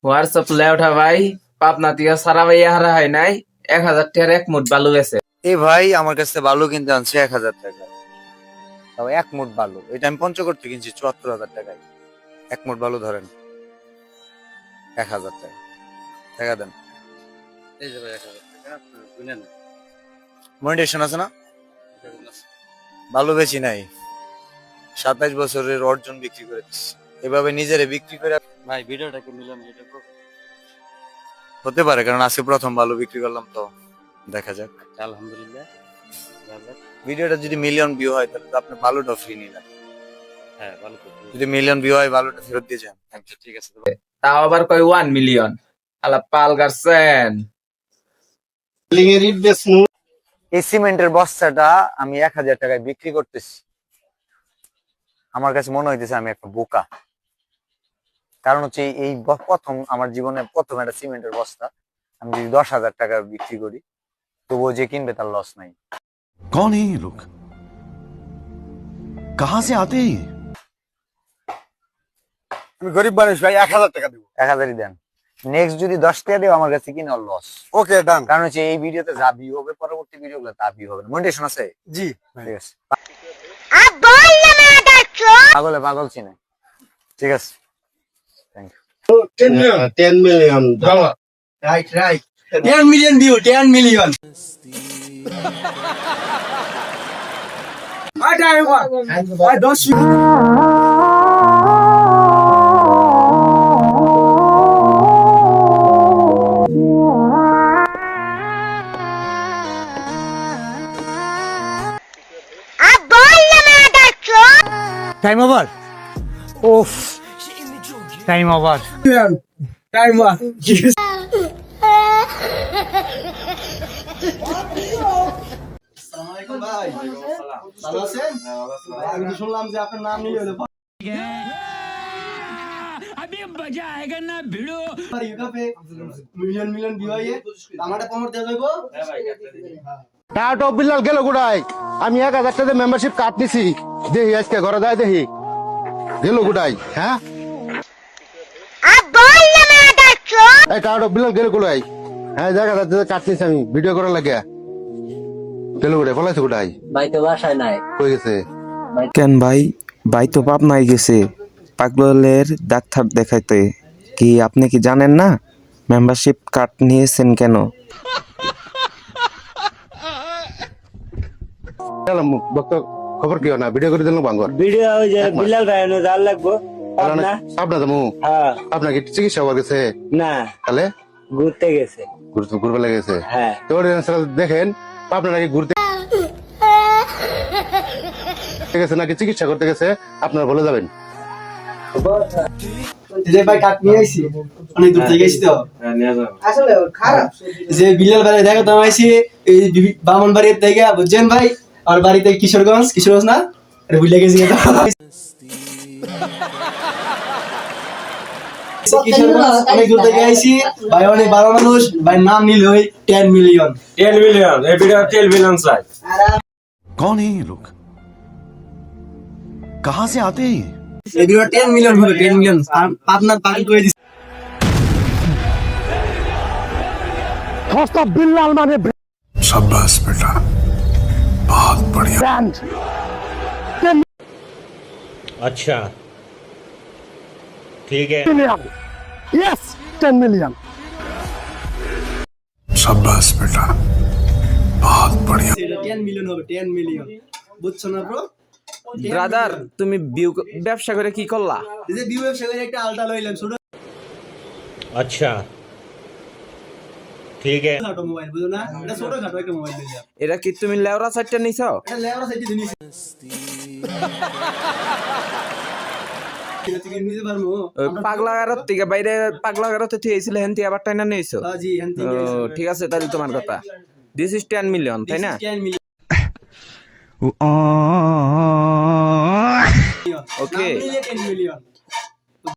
WhatsApp লে ওঠা ভাই পাবনা থেকে সারা ভাই হারা হয় নাই 1000 টাকার এক মুঠ বালু গেছে। এই ভাই আমার কাছে বালু কিনতে আনছে 1000 টাকা, তাও এক মুঠ বালু। এটা আমি পঞ্চগড় থেকে কিনছি 74,000 টাকায়। এক মুঠ বালু ধরেন 1000 টাকা, টাকা দেন। এই যে ভাই 1000 টাকা আপনার বুঝলেন, মনিটেশন আছে না? বালু বেশি নাই, 27 বছরের অর্জন বিক্রি করে দিচ্ছি। এভাবে নিজেরে বিক্রি করে ভাই ভিডিওটাকে মিলান হতে পারে, কারণ আজকে প্রথম বালু বিক্রি করলাম, তো দেখা যাক। আলহামদুলিল্লাহ, ভিডিওটা যদি মিলিয়ন ভিউ হয় তাহলে তো আপনি বালুটা ফ্রি নিলেন। হ্যাঁ, বালু যদি মিলিয়ন ভিউ হয় বালুটা ফেরত দিয়ে যান। আচ্ছা ঠিক আছে, তাও আবার কয় 1 মিলিয়ন। আলা পাল গারছেন। এই সিমেন্টের বস্তাটা আমি 1000 টাকায় বিক্রি করতেছি। আমার কাছে মনে হইতেছে আমি একটা বোকা, কারণ হচ্ছে এই প্রথম আমার জীবনে প্রথম একটা সিমেন্টের বস্তা আমি যদি 10,000 টাকা বিক্রি করি, তবুও যে কিনবে তার লস নাই। कौन है ये लोग, कहां से आते हैं? আমি গরিব মানুষ ভাই, 1000 টাকা দিব। 1000ই দেন। নেক্সট যদি 10 টাকা দেও আমার কাছে কিনে লস। ওকে ডান। কারণ হচ্ছে এই ভিডিওতে যা ভিউ হবে পরবর্তী ভিডিওগুলো তা ভিউ হবে না। মনিটেশন আছে? জি ঠিক আছে। পাগলে পাগল চিনে। ঠিক আছে, thank you. 10 million right right 10 million view, 10 million. I 10 time over. ওফ, টাইম ওভার। Time over. আসসালামু আলাইকুম ভাই। ভালো আছেন? আমি তো শুনলাম যে আপনার নাম নিয়ে হলো अभी मजा आएगा ना भिड़ो ইউটিউবে মিলিয়ন মিলিয়ন ভিউ হয়। আমারটা প্রমোট দেওয়া যাবে। হ্যাঁ ভাই, টাটো বিল্লাল গেল গুড়াই। আমি 1000 টাকা মেম্বারশিপ কার্ড নিছি, দেখি আজকে ঘরে যাই দেখি গেল গুড়াই। হ্যাঁ এই টাটো বিল্লাল গেল গুড়াই। হ্যাঁ দেখা যাচ্ছে কার্ড নিছি আমি ভিডিও করার লাগে। গেল গুড়াই পলাইছে গুড়াই, ভাই তো বাসায় নাই। কই গেছে? কেন ভাই? ভাই তো পাবনায় গেছে পাগলের ডাক্তার দেখাইতে। কি আপনি কি জানেন না মেম্বারশিপ কার্ড নিয়েছেন কেন? খবর কি না ভিডিও করে দিলাম বাঙ্গর ভিডিও ওই যে বিলাল ভাই এনে জাল লাগবো আপনার দামু। হ্যাঁ, আপনার কি চিকিৎসা হওয়া গেছে? না, তাহলে ঘুরতে গেছে। ঘুরবে লেগেছে? হ্যাঁ, তো দেখেন আপনার নাকি ঘুরতে গেছে নাকি চিকিৎসা করতে গেছে, আপনারা বলে যাবেন। যে ভাই কাট নিয়ে আইছি, অনেক দূর থেকে এসেছি তো। আসলে খারাপ যে বিলাল ভাই দেখা তো আইছি এই বামনবাড়ির থেকে, বুঝছেন ভাই? আর বাড়িতে কিশোরগঞ্জ না, আরে ভুলে গেছি তো। কিশোরগঞ্জ অনেক দূর থেকে আইছি ভাই, অনেক ভালো মানুষ ভাই। নাম নিল ওই 10 মিলিয়ন। 10 মিলিয়ন এই ভিডিও 10 মিলিয়ন চাই। कौन है ये लोग, कहां से आते हैं? এই ভিডিও 10 মিলিয়ন হবে, 10 মিলিয়ন। পার্টনার পাগল করে দিছে। বিল্লাল মানে शाबाश बेटा, बहुत बढ़िया। अच्छा ठीक है। Yes 10 million. शाबाश बेटा, बहुत बढ़िया। এটা 10 মিলিয়ন হবে, 10 মিলিয়ন। বুঝছো না ব্রো? ব্রাদার তুমি ব্যবসা করে কি করলা? এই যে ভিউ ব্যবসা করে একটা আলটা লইলাম, ছোট अच्छा ठीक है। খাটো মোবাইল, বুঝো না? এটা ছোট খাটো একটা মোবাইল লইলাম। এটা কি তুমি লেওরা সাইটটা নিছো? এটা লেওরা সাইডে জিনিস। এটা থেকে নিতে পারমু? পাগলাগারত থেকে বাইরে পাগলাগারতে থিয়েছিল হেনতি আবার টাইনা নিয়েছো? হ্যাঁ জি, হ্যাঁ ঠিক আছে তাহলে তোমার কথা। দিস ইজ 10 মিলিয়ন, তাই না? 10 মিলিয়ন। ওকে, 10 মিলিয়ন।